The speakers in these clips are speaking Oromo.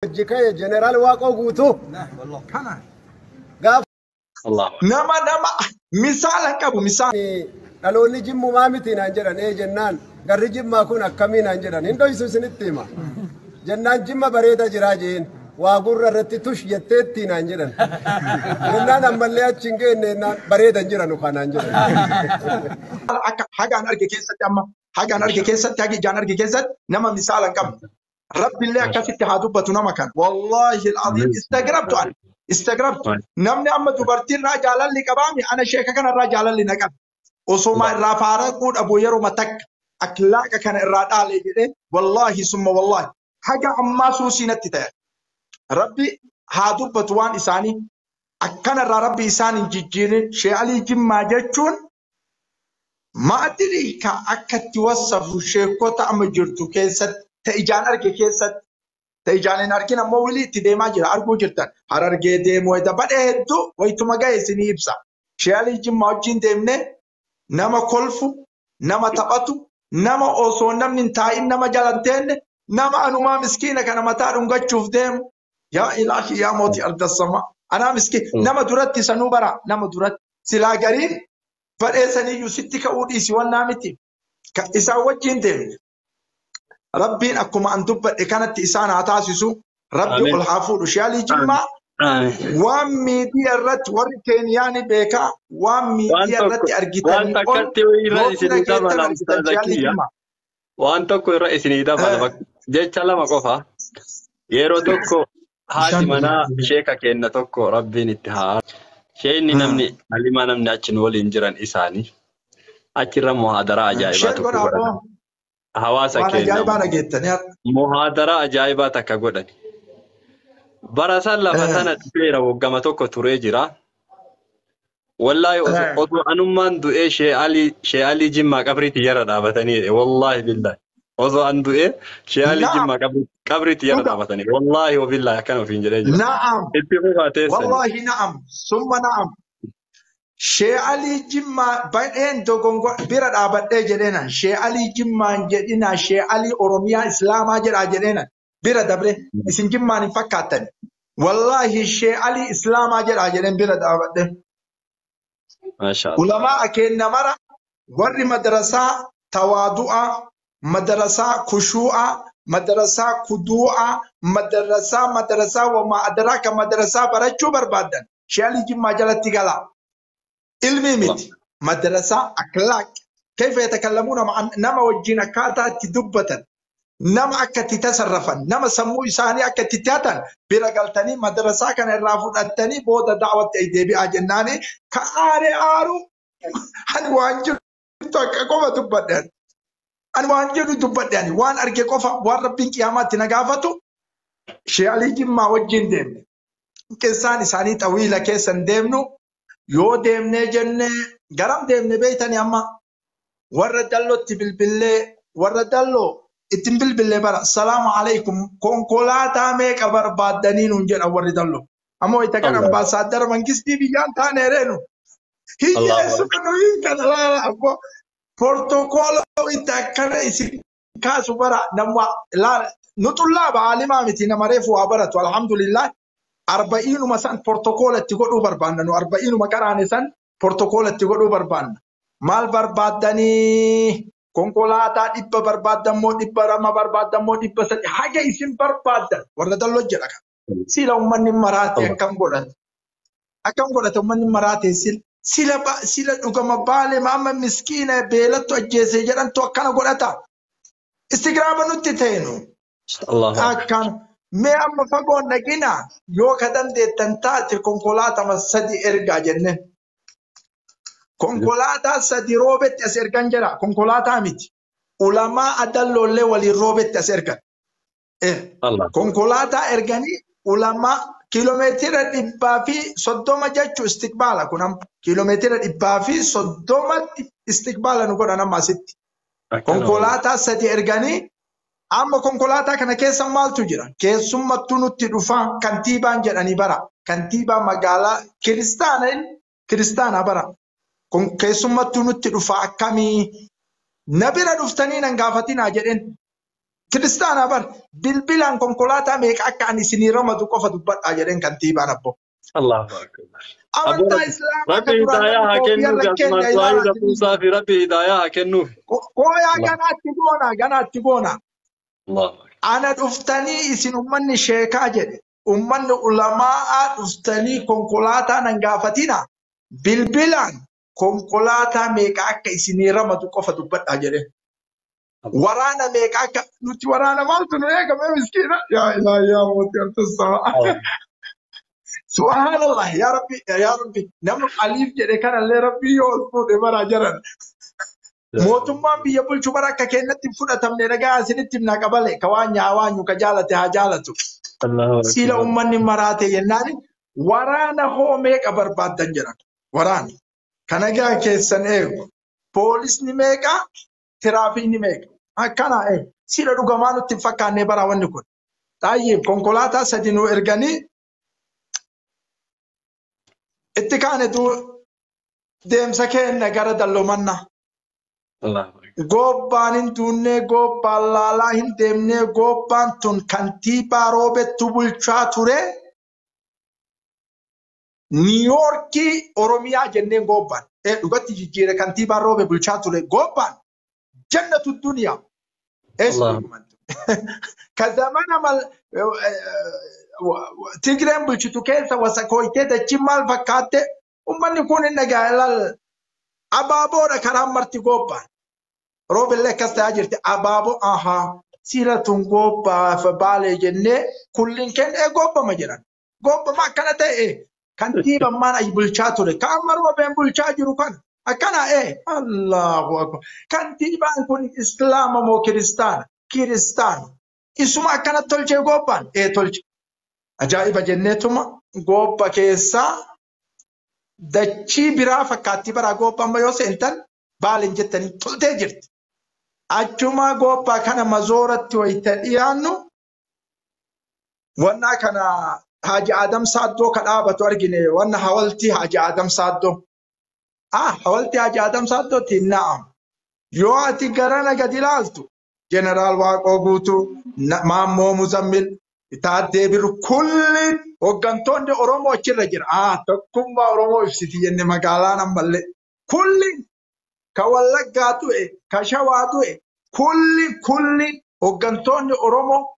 urjikee jeneraal waaqoo guutuu kana gaaf nama misaala qabu misaala dhaloonni jimmumaa miti naan jedhan jennaan garri jimmaa kun akkamiin naan jedhan hin dhoysu isinitti hima jennaan jimma bareeda jiraa jeen waa gurra irratti tush jetteetti naan jedhan jennaan ammallee achi hin geenne bareeda jiran kanaan jedhan akka hagaan arge keessatti amma hagaan arge keessatti hagi jaan arge keessatti nama misaala qabu rabbillee akkasitti haa dubbatu nama kan wallahi alazim istagrabtu namni amma dubartiin irraa jaalalli qabaami ana sheeka kana irraa jaalalli na qabi osoma irraa faaraquu dhabu yeroo matak akhlaaqa kana irraa dhaale jedhe wallahi summa wallahi haga ammaa suusinatti ta'e rabbi haa dubbatu waan isaanii akkana irraa rabbi isaan hin jijjiirin shee alii jimmaa jechuun maadiri ka akkatti wasafu sheekota amma jirtu keessatti ta ijaan arge keessatti ta ijaan hin argin ammoo wilii itti deemaa jira arguu jirtan harargee deemuu wayita badhee hedduu wayituma ga'e isinii ibsa shee alii jimmaa wajjin deemne nama kolfu nama taphatu nama osoo namni hin taa'in nama jalanteenne nama anumaa miskiina kana mataa dhungachuuf deemu yaa ilaahi yaa mooti ardassama anaa miskiin nama duratti sanuu bara nama duratti silaa gariin badheessaniyyuu sitti ka'uu dhiisi wannaa miti isaan wajjin deemne rabbiin akkuma an dubbadhe kanatti isaan haa taasisu rabbi ol haa fuudhu shee alii jimmaa waan miidiyaa irratti warri keeniyaani beekaa waan miidiyaa irratti argitanii waan tokko irra isinii dabala jecha lama qofa yeroo tokko haati manaa sheeka kenna tokko rabbiin itti haa sheenni namni alimaa namni achin waliin jiran isaanii achirra muhaadara ajaa'ibaa tokko godhan hawaasa keenya muhaadara ajaa'ibaa takka godhan barasan lafa sana dhufeera waggama tokko turee jira wallahi osoo anummaan du'ee shee alii jimmaa qabriitti jara dhaabatanii wallahi billahi osoo an du'ee shee alii jimmaa qabriitti jara dhaabatanii wallahi wabillahi akkana ofiin jedhee jira na'am itti fufaateessani wallahi na'am summa na'am shee alii jimmaa baay'een dogongo bira dhaabadhee jedheenan shee alii jimmaan jedhina shee alii oromiyaa islaamaa jedhaa jedheenan bira dabre isin jimmaan hin fakkaatan wallahi shee alii islaamaa jedhaa jedheen bira dhaabadhe ulamaa akeenya mara warri madrasaa tawaadu'a madrasaa kushuu'a madrasaa kuduu'a madrasaa wama adraka madrasaa barachuu barbaadan shee alii jimmaa jalatti gala ilmi miti madrasaa akhlaaq kayfa yatakallamuna nama wajjin akkaataa itti dubbatan nama akka itti tasarrafan nama sammuu isaanii akka itti taatan bira galtanii madrasaa kana irraa fudhattanii booda daawwatti ay deebi'aa jennaani ka aare aaru ani waan jirtu akka qofa dubbadhan ani waan jedhu dubbadhan waan arge qofa waan rabbiin qiyaamaatti na gaafatu shee alii jimmaa wajjin deemne qissaan isaanii xawiila keessan deemnu yoo deemnee jenne garam deemne beeytani amma warra dallootti bilbillee warra dalloo ittin bilbillee bara salaamu alaykum konkolaataa meeqa barbaaddanii nuun jedha warri dalloo ammoo itti kan ambaasaaddara mangistii biyyaan taane reenu hiyyeessu kanu hiikan laala abbo portokolo itti akkana isin kaasu bara nama nutullaa baalimaa miti nama reefu waa baratu alhamdulillah arba'inuma san portokolatti godhuu barbaanna nu arba'inuma qaraane san portokolatti godhuu barbaanna maal barbaaddanii konkolaataa dhibba barbaadammoo dhibba lama barbaadammoo dhibba sadi haga isin barbaaddan warra dalloo jedha kan sila ummanni maraate akkam godhata ummanni maraate sila dhugama baale amma miskiina beelattu ajjeese jedhantu akkana godhata istigraama nutti teenu akkana mee amma fagoon dhaqina yoo ka dandeettan taate konkolaataa sadi ergaa jenne konkolaataa sadi roobetti as ergan jira konkolaataa miti ulamaa adalloollee waliin roobetti as ergan konkolaataa erganii ulamaa kiiloomeetira 130 jechuu istiqbaala kun kiiloomeetira 130 istiqbaala nu godhan amma asitti konkolaataa sadi erganii amma konkolaataa kana keessa maaltu jira keessummattuu nutti dhufaa kantiibaan jedhanii bara kantiibaa magaalaa kiristaana bara keessummattuu nutti dhufaa akkamii na bira dhuftanii nan gaafatinaa jedhen kiristaana bar bilbilaan konkolaataa meeqa akka ani isinii ramadu qofa dubbadhaa jedheen kantiibaan abbo. الله أكبر. أبو Amantaa ربي islaamaa ربي ka duraan هدايا namni هكنو koofiyyaa في أسماء rakkeenya سواهي ilaalaa موسى في ربي هدايا هكنو kooyaa الله ganaatti goona. الله أكبر. Ana dhuftanii isin ummanni sheekaa jedhe ummanni ulamaa dhuftanii konkolaataa nan gaafatina bilbilaan konkolaataa meeqa akka isinii ramadu qofa dubbadhaa jedhe. Waraana meeqa akka nuti waraana maaltu nu eegame miskiina yaa ilaahi yaa mootii artisaa. Subhanallah yaa rabbi namni aliif jedhe kanallee rabbii yoo ol fuudhe bara jaran. Mootummaan biyya bulchu bara akka kennatti fudhatamne dhagaa asinitti himna qabale ka waan nyaawaan ka jaalate haa jaalatu. الله Siila أكبر. ummanni maraate yennaan waraana hoo meeqa barbaaddan jedhan. Waraana kana gaa keessan eegu poolisni meeqa tiraafiikni meeqa akkana siila dhugamaa nutti hin fakkaanne bara wanni kun. Taayyeef konkolaataa sadi nu erganii itti kaanetu deemsa kenna gara dallomannaa. الله أكبر. Gobbaan hin duunne gobbaan laalaa hin deemne gobbaan tun kantiibaa roobettu bulchaa ture. Niiyoorkii Oromiyaa jenneen gobbaan. Dhugatti jijjiire kantiibaan roobe bulchaa ture gobbaan. Jannatu duniyaa. الله Ka zamana Tigreen bulchitu keessa wasakooytee dachiin maal fakkaatte ummanni kun hin dhagaa'e abaaboodha karaan marti gobbaan. Roobellee akkas ta'aa jirti abaaboo ahaa siira tun gobbaaf baalee jennee kulliin kennee gobbama jedhan. Gobbama akkana ta'e kantiibaan maan ayi bulchaa ture ka amma roobeen bulchaa jiru kana akkana Allahu akbar. Kantiibaan kun islaama moo kiristaana? Kiristaana. Isuma akkana tolchee gobbaan tolche. Ajaa'iba jenneetuma gobba keessaa dachii biraa fakkaatti bara gobbaan yoo seentan baaleen jettanii toltee jirti. Achuma gobbaa kana mazooratti wayita dhiyaannu wanna kana Haji Adam Saaddoo ka dhaabatu argine wanna hawaltii Haji Adam Saaddoo. Hawaltii Haji Adam Saaddooti na'am. Yoo ati garana gad ilaaltu Jeneraal Waaqoo Guutuu Maammoo Muzammil Taaddee Birru kulliin hooggantoonni Oromoo achirra jira. Tokkummaa Oromoo ibsiti jenne magaalaan ammallee kulliin ka Wallaggaa du'e ka Shawaa du'e kulliin hooggantoonni Oromoo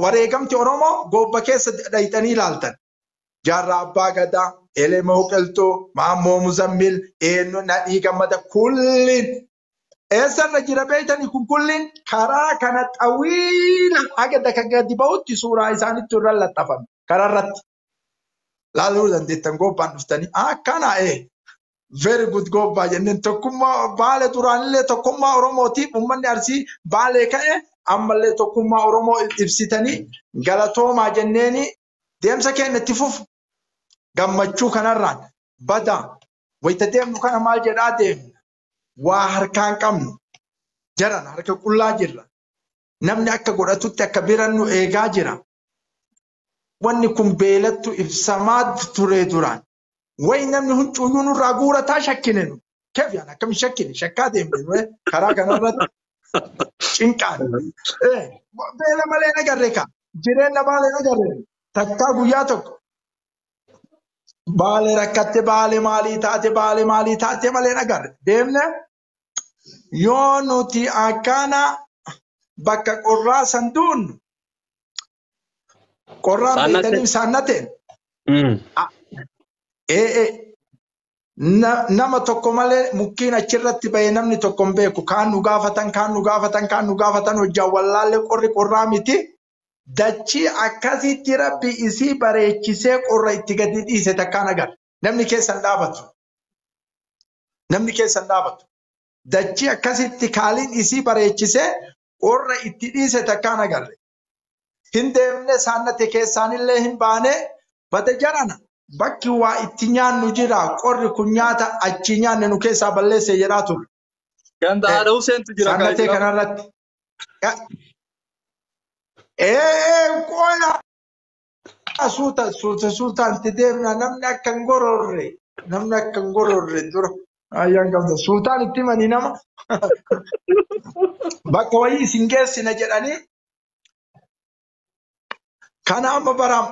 wareegamti Oromoo gobba keessa dhayitanii ilaaltan. Jaarraa Abbaa Gadaa, Elemoo Qilxuu, Maammoo Muzammil, Eenyu Nadhii Gammada kulliin eessarra jira beeytanii kun kulliin karaa kana xawiila haga daka gadi ba'utti suuraa isaanitti irra laxxafame karaa irratti laaluu dandeettan gobbaan dhuftanii akkana very good gobbaa jenneen tokkummaa Baalee duraanillee tokkummaa Oromootiif uummanni Arsii Baalee ka'e ammallee tokkummaa Oromoo ibsitanii galatoomaa jenneeni deemsa keenya itti fufu gammachuu kanarraan badaa wayita deemnu kana maal jedhaa deemna waa harkaan qabnu jaran harka qullaa jirra namni akka godhatutti akka birannu eegaa jira wanni kun beelattu ibsamaa ture duraan way namni huncuuyyuu nurraa guurataa shakkinenu keef yaan akkam shakkine shakkaa deemne karaa kanarratti cinqaan beela malee nagarre ka jireenya Baalee nagarre takkaa guyyaa tokko Baalee rakkatte Baalee maalii taate malee nagarre deemne yoo nuti akkana bakka qorraa sanduun qorraa beeytanii saannateen nama tokko malee mukkiin achirratti bahee namni tokko hin beeku kaan nu gaafatan hojjaa wallaallee qorraa miti dachii akkasitti rabbi isii bareechisee qorra itti gadi dhiise takkaan agarra namni keessan dhaabatu dachii akkasitti kaaliin isii bareechisee qorra itti dhiise takkaan agarre hin deemne saannate keessaanillee hin baane bada jarana bakki waa itti nyaannu jira qorri kun nyaata achi nyaanne nu keessaa balleesse jedhaa turre. Ganda haadha Huseentu jira saannatee kanarratti. Qoya suutaan itti deemna namni akka hin gororre dura Ayyaan qabda. Suutaan itti manii nama bakka wayii isin geessina jedhanii kana amma baraam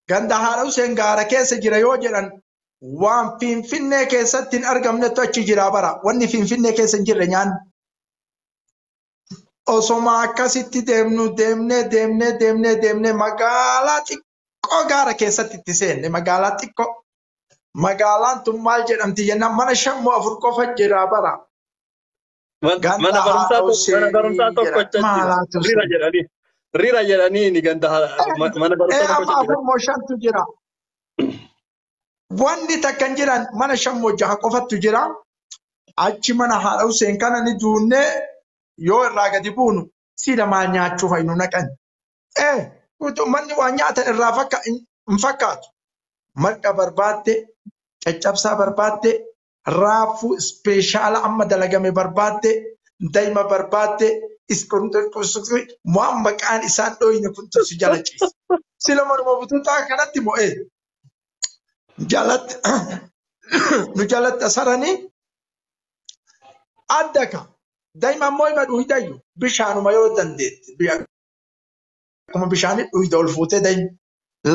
ganda haadha Huseen gaara keessa jira yoo jedhan waan Finfinnee keessatti hin argamnetu achi jira bara. Wanni Finfinnee keessa hin jirre nyaanni. Osoma akkasitti deemnee magaalaa xiqqoo gaara keessatti itti seenne magaalaa xiqqoo. Magaalaan tun maal jedhamti jennaan mana 5-4 qofa jira bara. Mana barumsaa tokko Rira jedhanii ni ganda mana barumsaa tokko amma 4-5tu jira. Wanni takka hin jiran mana 5-6 qofatu jira. Achi mana haadha Huseen kana ni duunnee yoo irraa gadi buunu siida maal nyaachuuf nu naqan. Manni waan nyaatan irraa hin fakkaatu. Marqa barbaadde, caccabsaa barbaadde, raafuu ispeeshaala amma dalagame barbaadde, daa'ima barbaadde, waan maqaan isaan dhooyine kun si jala ciisa. Sila manuma butuutaa kanatti mo'ee jalatti nu jalatti asaranii adda ka. Daa'ima ammoo hima dhuydayyu bishaanuma yoo dandeetti. Akkuma bishaanii dhuyda ol fuutee daa'ima.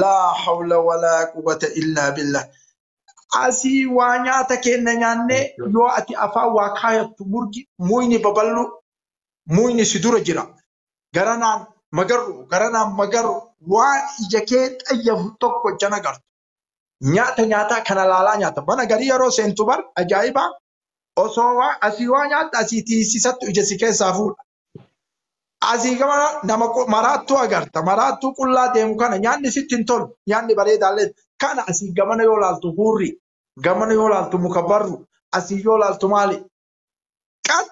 Laa hawla walaa quwwata illaa billah. Asii waa nyaata kenna nyaannee yoo ati afaan waa kaayattu muyni babal'u muyni si dura jira. Garanaan magarru waan ija kee xayyafu tokko jana gartu. Nyaataa kana laalaa nyaata. Bana garii yeroo seentu bar ajaa'iba. Osoo asii waa nyaatta asii tiisisattu ija si keessaa fuudha. Asii gama nama maraattuu agarta. Maraattuu qullaa deemu kana nyaanni sitti hin tolu. Nyaanni bareedaallee kana asii gamana yoo laaltu hurri. Gamana yoo laaltu muka barru. Asii yoo laaltu maali? Qat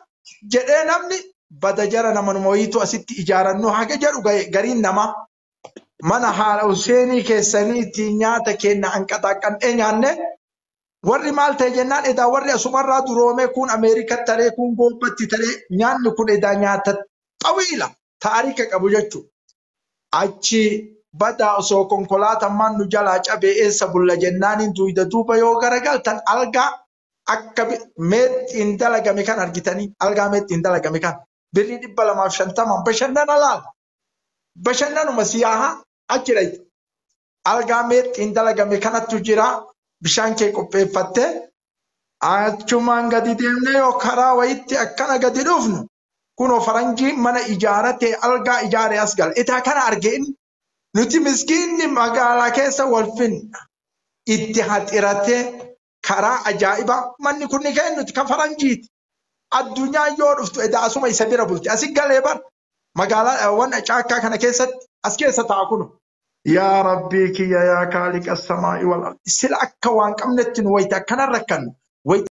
jedhee namni bada jara namanuma wayiitu asitti ijaarannu haga jedhu gariin nama mana haadha Huseenii keessaniitti nyaata kenna hanqaxaqqan'ee nyaanne warri maal ta'e jennaan edaa warri asumarraa duroomee kun Ameerikatti taree kun Goobbatti taree nyaanni kun edaa nyaata xawiila taarika qabu jechuudha. Achi badaa osoo konkolaataan nu jalaa cabee eessa bulla jennaaniin duyda duuba yoo garagaltan algaa akka meexxiin dalagame kan argitanii algaa meexxiin dalagame kan birrii 250 bashannana laala. Bashannanuma siyaahaa achi dhayte. Algaa meexxiin dalagame kanattu jira bishaan kee qopheeffattee achumaan gadi deemnee yoo karaa wayitti akkana gadi dhufnu kunoo faranjii mana ijaaratee algaa ijaaree as gala. Itaa kana argeen nuti miskiinni magaalaa keessa walfinna itti haxiratee karaa ajaa'ibaa manni kun ni kennuti kan faranjiiti. Addunyaa yoo dhuftu edaasuma isa bira bulti. Asi galee bar magaalaa waan caakkaa kana keessatti as keessa ta'a kunu. Yaa Rabbii kiyya yaa kaaliqa samaa'i wal ardi. Sila akka waan qabnetti nu wayita akkanarra kan